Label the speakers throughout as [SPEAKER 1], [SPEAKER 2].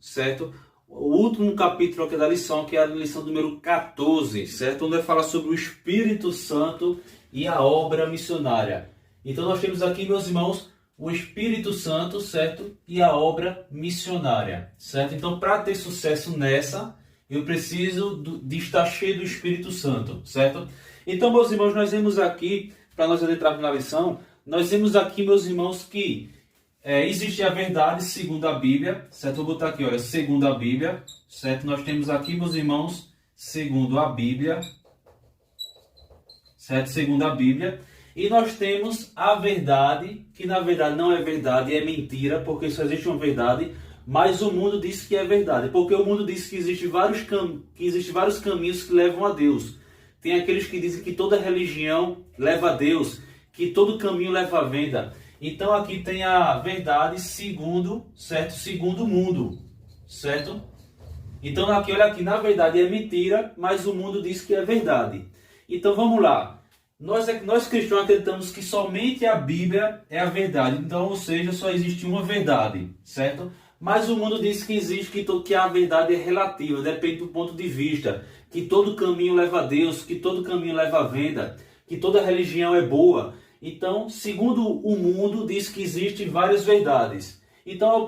[SPEAKER 1] certo? O último capítulo aqui da lição, que é a lição número 14, certo? Onde vai falar sobre o Espírito Santo e a obra missionária. Então nós temos aqui, meus irmãos, o Espírito Santo, certo? E a obra missionária, certo? Então, para ter sucesso nessa, eu preciso de estar cheio do Espírito Santo, certo? Então, meus irmãos, nós vemos aqui, para nós adentrarmos na lição, nós vemos aqui, meus irmãos, que existe a verdade segundo a Bíblia, certo? Vou botar aqui, olha, segundo a Bíblia, certo? Nós temos aqui, meus irmãos, segundo a Bíblia, certo? Segundo a Bíblia. E nós temos a verdade, que na verdade não é verdade, é mentira, porque só existe uma verdade, mas o mundo diz que é verdade, porque o mundo diz que existem vários caminhos que levam a Deus. Tem aqueles que dizem que toda religião leva a Deus, que todo caminho leva à vida. Então aqui tem a verdade segundo, certo? Segundo o mundo, certo? Então aqui, olha aqui, na verdade é mentira, mas o mundo diz que é verdade. Então vamos lá. Nós cristãos acreditamos que somente a Bíblia é a verdade. Então, ou seja, só existe uma verdade, certo? Mas o mundo diz que existe, que a verdade é relativa, depende do ponto de vista. Que todo caminho leva a Deus, que todo caminho leva à venda, que toda religião é boa. Então, segundo o mundo, diz que existem várias verdades. Então,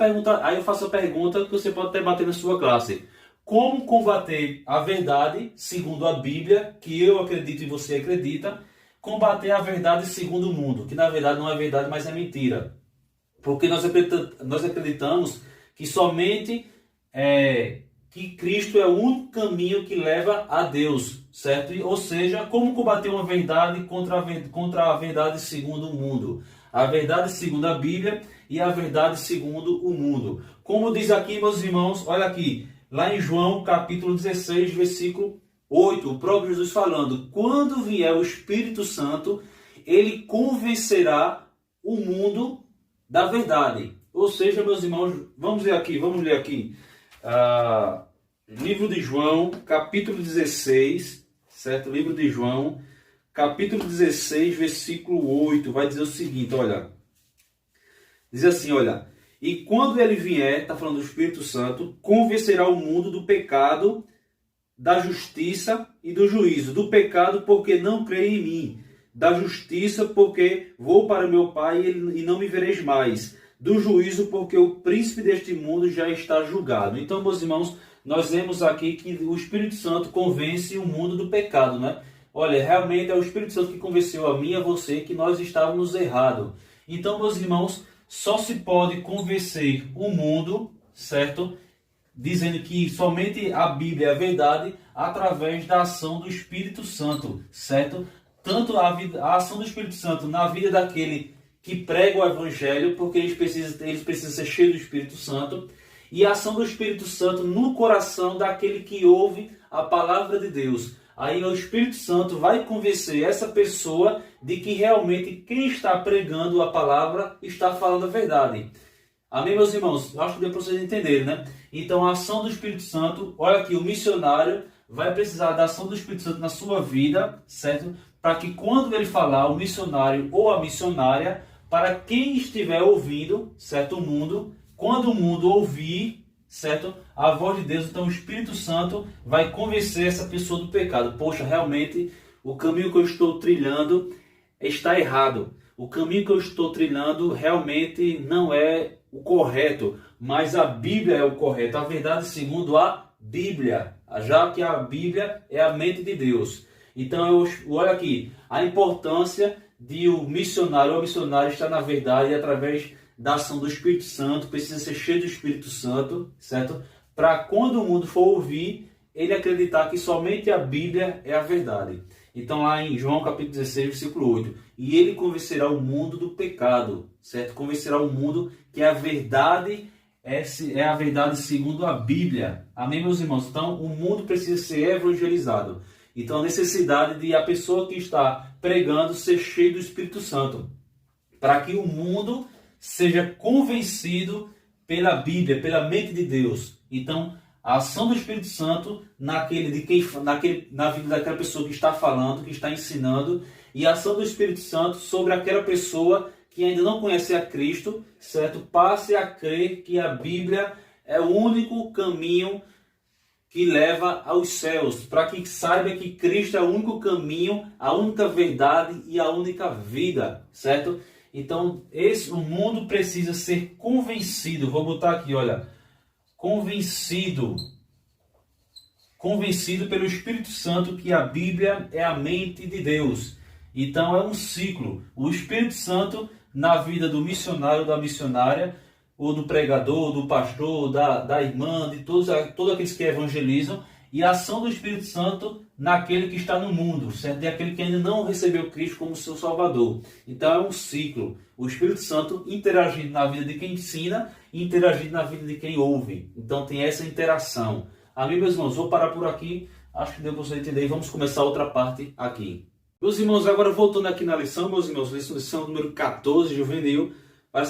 [SPEAKER 1] eu faço a pergunta que você pode até bater na sua classe. Como combater a verdade, segundo a Bíblia, que eu acredito e você acredita, combater a verdade segundo o mundo, que na verdade não é verdade, mas é mentira. Porque nós acreditamos que somente que Cristo é o único caminho que leva a Deus, certo? Ou seja, como combater uma verdade contra a verdade segundo o mundo? A verdade segundo a Bíblia e a verdade segundo o mundo. Como diz aqui, meus irmãos, olha aqui, lá em João capítulo 16, versículo 8, o próprio Jesus falando: quando vier o Espírito Santo, ele convencerá o mundo da verdade. Ou seja, meus irmãos, vamos ler aqui. Livro de João, capítulo 16, certo? Livro de João, capítulo 16, versículo 8, vai dizer o seguinte, olha. Diz assim, olha: e quando ele vier, está falando do Espírito Santo, convencerá o mundo do pecado, da justiça e do juízo. Do pecado, porque não creem em mim. Da justiça, porque vou para meu Pai e não me vereis mais. Do juízo, porque o príncipe deste mundo já está julgado. Então, meus irmãos, nós vemos aqui que o Espírito Santo convence o mundo do pecado, né? Olha, realmente é o Espírito Santo que convenceu a mim e a você que nós estávamos errados. Então, meus irmãos, só se pode convencer o mundo, certo? Dizendo que somente a Bíblia é a verdade através da ação do Espírito Santo, certo? Tanto a ação do Espírito Santo na vida daquele que prega o Evangelho, porque eles precisam ser cheios do Espírito Santo, e a ação do Espírito Santo no coração daquele que ouve a palavra de Deus. Aí o Espírito Santo vai convencer essa pessoa de que realmente quem está pregando a palavra está falando a verdade. Amém, meus irmãos? Eu acho que deu para vocês entenderem, né? Então, a ação do Espírito Santo, olha aqui, o missionário vai precisar da ação do Espírito Santo na sua vida, certo? Para que quando ele falar, o missionário ou a missionária, para quem estiver ouvindo, certo? O mundo, quando o mundo ouvir, certo? A voz de Deus, então o Espírito Santo vai convencer essa pessoa do pecado. Poxa, realmente, o caminho que eu estou trilhando está errado. O caminho que eu estou trilhando realmente não é o correto, mas a Bíblia é o correto, a verdade segundo a Bíblia, já que a Bíblia é a mente de Deus. Então, olha aqui, a importância de o missionário ou a missionária estar na verdade através da ação do Espírito Santo, precisa ser cheio do Espírito Santo, certo? Para quando o mundo for ouvir, ele acreditar que somente a Bíblia é a verdade. Então lá em João capítulo 16, versículo 8, e ele convencerá o mundo do pecado, certo? Convencerá o mundo que a verdade é a verdade segundo a Bíblia. Amém, meus irmãos? Então o mundo precisa ser evangelizado. Então a necessidade de a pessoa que está pregando ser cheio do Espírito Santo, para que o mundo seja convencido pela Bíblia, pela mente de Deus. Então a ação do Espírito Santo na vida daquela pessoa que está falando, que está ensinando, e a ação do Espírito Santo sobre aquela pessoa que ainda não conhece a Cristo, certo? Passe a crer que a Bíblia é o único caminho que leva aos céus, para que saiba que Cristo é o único caminho, a única verdade e a única vida, certo? Então, o mundo precisa ser convencido, vou botar aqui, olha, convencido pelo Espírito Santo que a Bíblia é a mente de Deus. Então é um ciclo. O Espírito Santo na vida do missionário, da missionária, ou do pregador, do pastor, da irmã, de todos aqueles que evangelizam, e a ação do Espírito Santo naquele que está no mundo, certo? E aquele que ainda não recebeu Cristo como seu Salvador. Então é um ciclo. O Espírito Santo interagindo na vida de quem ensina e interagindo na vida de quem ouve. Então tem essa interação. Amém, meus irmãos, vou parar por aqui. Acho que deu para você entender. E vamos começar outra parte aqui. Meus irmãos, agora voltando aqui na lição, meus irmãos, lição número 14, juvenil, vai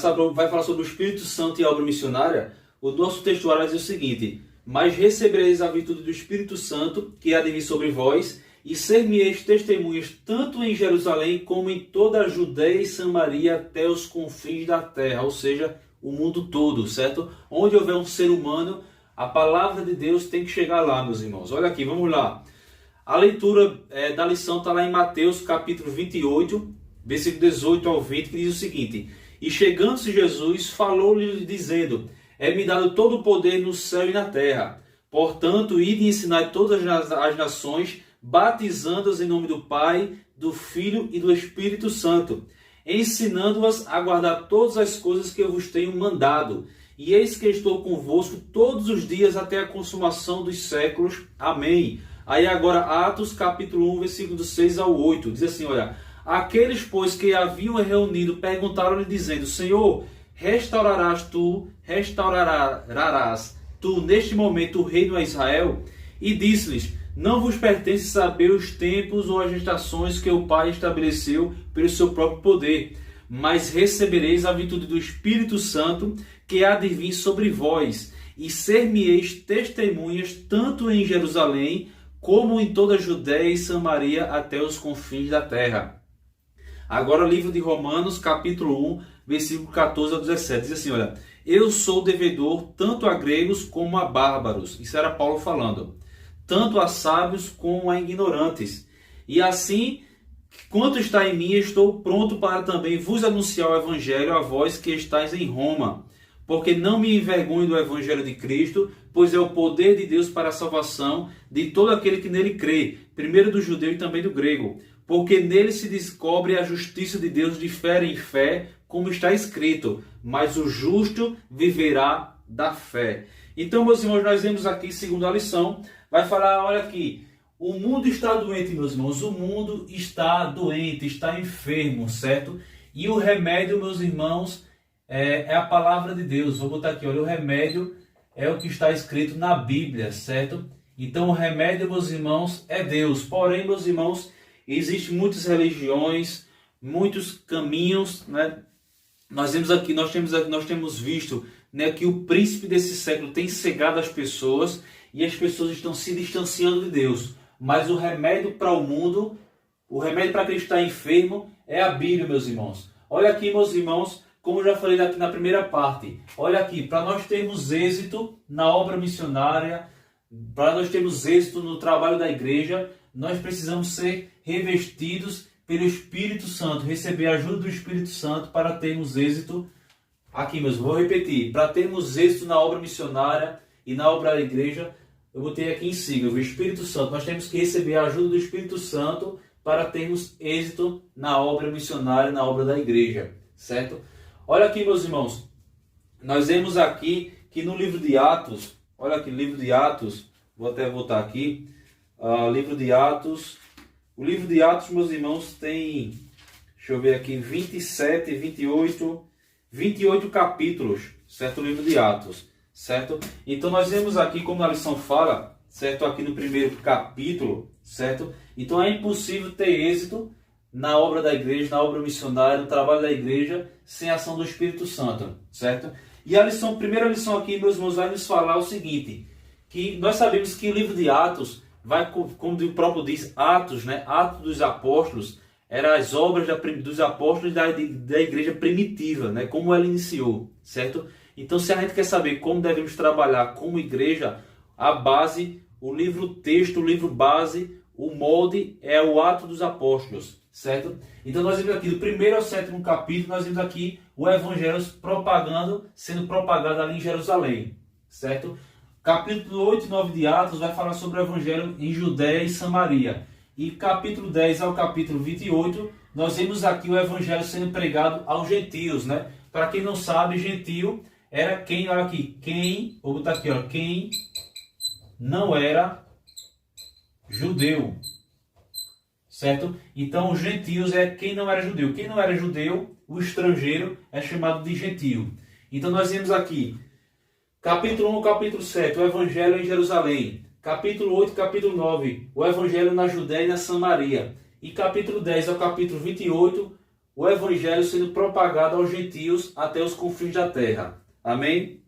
[SPEAKER 1] falar sobre o Espírito Santo e a obra missionária. O nosso textuário vai dizer o seguinte: mas recebereis a virtude do Espírito Santo, que há de vir sobre vós, e ser-me-eis testemunhas tanto em Jerusalém como em toda a Judeia e Samaria até os confins da terra, ou seja, o mundo todo, certo? Onde houver um ser humano, a palavra de Deus tem que chegar lá, meus irmãos. Olha aqui, vamos lá. A leitura da lição está lá em Mateus capítulo 28, versículo 18 ao 20, que diz o seguinte: e chegando-se Jesus, falou-lhe dizendo: é-me dado todo o poder no céu e na terra. Portanto, ide e ensinai todas as nações, batizando-as em nome do Pai, do Filho e do Espírito Santo, ensinando-as a guardar todas as coisas que eu vos tenho mandado. E eis que estou convosco todos os dias até a consumação dos séculos. Amém. Aí agora Atos capítulo 1, versículo 6 ao 8. Diz assim, olha: aqueles, pois, que haviam reunido, perguntaram-lhe, dizendo: Senhor, restaurarás tu neste momento o reino a Israel? E disse-lhes: não vos pertence saber os tempos ou as estações que o Pai estabeleceu pelo seu próprio poder, mas recebereis a virtude do Espírito Santo, que há de vir sobre vós, e ser-me-eis testemunhas tanto em Jerusalém como em toda a Judéia e Samaria até os confins da terra. Agora, livro de Romanos, capítulo 1, versículo 14 ao 17, diz assim, olha: eu sou devedor tanto a gregos como a bárbaros. Isso era Paulo falando. Tanto a sábios como a ignorantes. E assim, quanto está em mim, estou pronto para também vos anunciar o evangelho a vós que estáis em Roma. Porque não me envergonho do evangelho de Cristo, pois é o poder de Deus para a salvação de todo aquele que nele crê, primeiro do judeu e também do grego. Porque nele se descobre a justiça de Deus de fé em fé, como está escrito: mas o justo viverá da fé. Então, meus irmãos, nós vemos aqui, segundo a lição, vai falar, olha aqui, o mundo está doente, meus irmãos, o mundo está doente, está enfermo, certo? E o remédio, meus irmãos, é a palavra de Deus. Vou botar aqui, olha, o remédio é o que está escrito na Bíblia, certo? Então, o remédio, meus irmãos, é Deus. Porém, meus irmãos, existem muitas religiões, muitos caminhos, né? Nós temos visto, né, que o príncipe desse século tem cegado as pessoas e as pessoas estão se distanciando de Deus. Mas o remédio para o mundo, o remédio para quem está enfermo é a Bíblia, meus irmãos. Olha aqui, meus irmãos, como eu já falei aqui na primeira parte. Olha aqui, para nós termos êxito na obra missionária, para nós termos êxito no trabalho da igreja, nós precisamos ser revestidos pelo Espírito Santo, receber a ajuda do Espírito Santo para termos êxito. Aqui mesmo, vou repetir, para termos êxito na obra missionária e na obra da igreja, eu botei aqui em sigla, o Espírito Santo. Nós temos que receber a ajuda do Espírito Santo para termos êxito na obra missionária, na obra da igreja, certo? Olha aqui, meus irmãos, nós vemos aqui que no livro de Atos, olha aqui, livro de Atos, vou até voltar aqui, livro de Atos, o livro de Atos, meus irmãos, tem, deixa eu ver aqui, 27, 28 capítulos, certo? O livro de Atos, certo? Então nós vemos aqui, como a lição fala, certo? Aqui no primeiro capítulo, certo? Então é impossível ter êxito na obra da igreja, na obra missionária, no trabalho da igreja, sem a ação do Espírito Santo, certo? E a primeira lição aqui, meus irmãos, vai nos falar o seguinte, que nós sabemos que o livro de Atos vai, como o próprio diz, Atos, né? Atos dos Apóstolos, eram as obras dos apóstolos da igreja primitiva, né? Como ela iniciou, certo? Então, se a gente quer saber como devemos trabalhar como igreja, a base, o livro texto, o livro base, o molde é o Atos dos Apóstolos, certo? Então nós vimos aqui do 1º ao 7º capítulo, nós vimos aqui o evangelho sendo propagado ali em Jerusalém, certo? Capítulo 8 e 9 de Atos vai falar sobre o evangelho em Judéia e Samaria. E capítulo 10 ao capítulo 28, nós vemos aqui o evangelho sendo pregado aos gentios, né? Para quem não sabe, gentio era quem, olha aqui, vou botar aqui, ó, quem não era judeu, certo? Então, os gentios é quem não era judeu. Quem não era judeu, o estrangeiro, é chamado de gentio. Então, nós vemos aqui, capítulo 1, capítulo 7, o evangelho em Jerusalém. Capítulo 8, capítulo 9, o evangelho na Judéia e na Samaria. E capítulo 10 ao capítulo 28, o evangelho sendo propagado aos gentios até os confins da terra. Amém?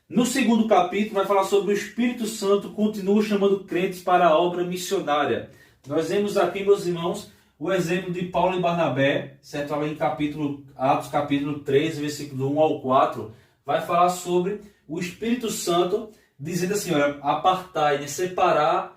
[SPEAKER 1] No segundo capítulo vai falar sobre o Espírito Santo continua chamando crentes para a obra missionária. Nós vemos aqui, meus irmãos, o exemplo de Paulo e Barnabé, certo? Ali em Atos capítulo 3, versículo 1 ao 4, vai falar sobre o Espírito Santo, dizendo assim, olha, apartai, né? separar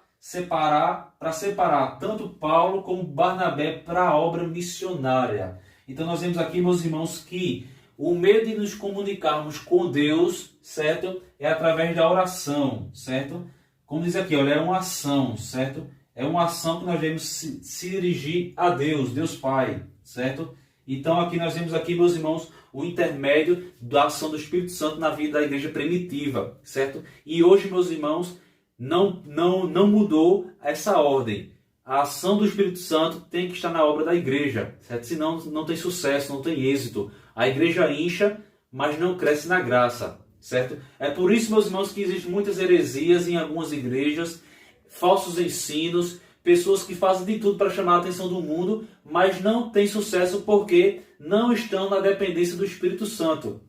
[SPEAKER 1] tanto Paulo como Barnabé para a obra missionária. Então nós vemos aqui, meus irmãos, que o meio de nos comunicarmos com Deus, certo? É através da oração, certo? Como diz aqui, olha, é uma ação, certo? É uma ação que nós devemos se dirigir a Deus, Deus Pai, certo? Então aqui nós vemos aqui, meus irmãos, o intermédio da ação do Espírito Santo na vida da igreja primitiva, certo? E hoje, meus irmãos, não mudou essa ordem. A ação do Espírito Santo tem que estar na obra da igreja, certo? Senão não tem sucesso, não tem êxito. A igreja incha, mas não cresce na graça, certo? É por isso, meus irmãos, que existem muitas heresias em algumas igrejas, falsos ensinos, pessoas que fazem de tudo para chamar a atenção do mundo, mas não têm sucesso porque não estão na dependência do Espírito Santo.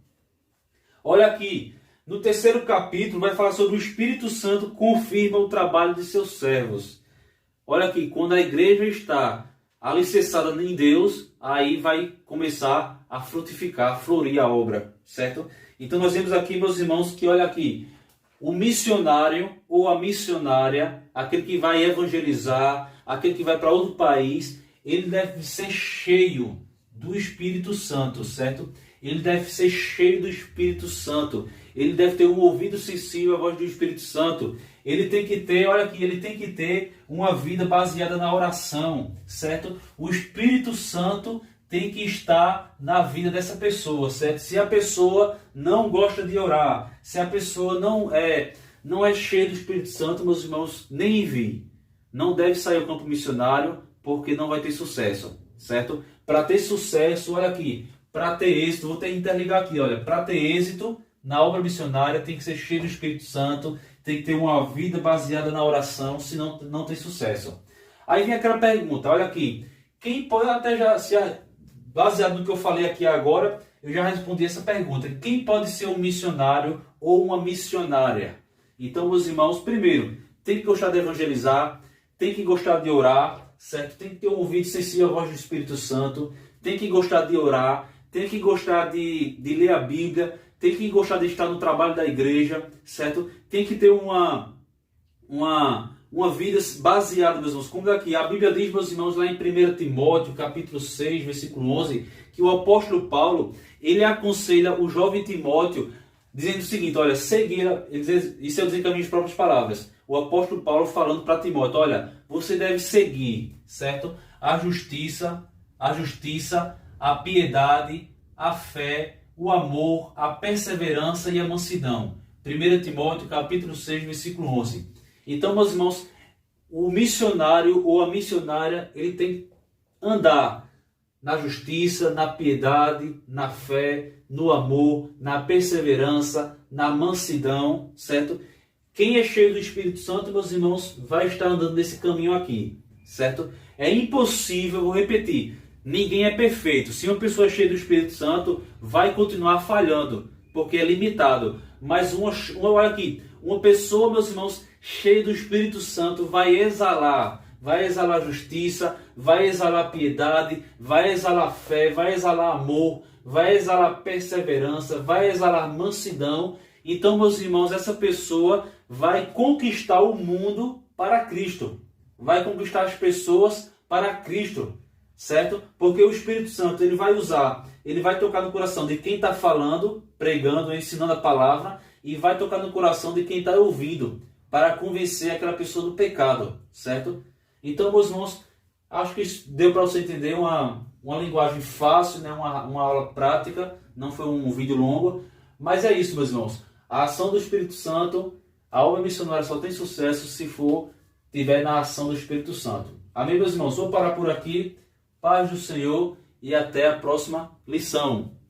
[SPEAKER 1] Olha aqui, no 3º capítulo vai falar sobre o Espírito Santo confirma o trabalho de seus servos. Olha aqui, quando a igreja está alicerçada em Deus, aí vai começar a frutificar, a florir a obra, certo? Então nós vemos aqui, meus irmãos, que olha aqui, o missionário ou a missionária, aquele que vai evangelizar, aquele que vai para outro país, ele deve ser cheio do Espírito Santo, certo? Ele deve ser cheio do Espírito Santo. Ele deve ter um ouvido sensível à voz do Espírito Santo. Ele tem que ter, olha aqui, ele tem que ter uma vida baseada na oração, certo? O Espírito Santo tem que estar na vida dessa pessoa, certo? Se a pessoa não gosta de orar, se a pessoa não é cheia do Espírito Santo, meus irmãos, nem envie. Não deve sair ao campo missionário, porque não vai ter sucesso, certo? Para ter sucesso, olha aqui, para ter êxito, vou ter que interligar aqui, olha, para ter êxito na obra missionária tem que ser cheio do Espírito Santo, tem que ter uma vida baseada na oração, senão não tem sucesso. Aí vem aquela pergunta, olha aqui, quem pode até já, baseado no que eu falei aqui agora, eu já respondi essa pergunta, quem pode ser um missionário ou uma missionária? Então, meus irmãos, primeiro, tem que gostar de evangelizar, tem que gostar de orar, certo? Tem que ter um ouvido sensível à voz do Espírito Santo, tem que gostar de orar, tem que gostar de ler a Bíblia, tem que gostar de estar no trabalho da igreja, certo? Tem que ter uma vida baseada, meus irmãos. Como daqui, a Bíblia diz, meus irmãos, lá em 1 Timóteo, capítulo 6, versículo 11, que o apóstolo Paulo, ele aconselha o jovem Timóteo, dizendo o seguinte, olha, isso eu dizer com as minhas próprias palavras, o apóstolo Paulo falando para Timóteo, olha, você deve seguir, certo? A justiça, a piedade, a fé, o amor, a perseverança e a mansidão. 1 Timóteo, capítulo 6, versículo 11. Então, meus irmãos, o missionário ou a missionária, ele tem que andar na justiça, na piedade, na fé, no amor, na perseverança, na mansidão, certo? Quem é cheio do Espírito Santo, meus irmãos, vai estar andando nesse caminho aqui, certo? É impossível, vou repetir, ninguém é perfeito. Se uma pessoa é cheia do Espírito Santo, vai continuar falhando, porque é limitado. Mas olha aqui, uma pessoa, meus irmãos, cheia do Espírito Santo, vai exalar justiça, vai exalar piedade, vai exalar fé, vai exalar amor, vai exalar perseverança, vai exalar mansidão. Então, meus irmãos, essa pessoa vai conquistar o mundo para Cristo. Vai conquistar as pessoas para Cristo, certo? Porque o Espírito Santo, ele vai usar, ele vai tocar no coração de quem está falando, pregando, ensinando a palavra, e vai tocar no coração de quem está ouvindo, para convencer aquela pessoa do pecado, certo? Então, meus irmãos, acho que deu para você entender uma linguagem fácil, né? uma aula prática, não foi um vídeo longo, mas é isso, meus irmãos. A ação do Espírito Santo, a obra missionária só tem sucesso se tiver na ação do Espírito Santo. Amém, meus irmãos? Vou parar por aqui. Paz do Senhor e até a próxima lição.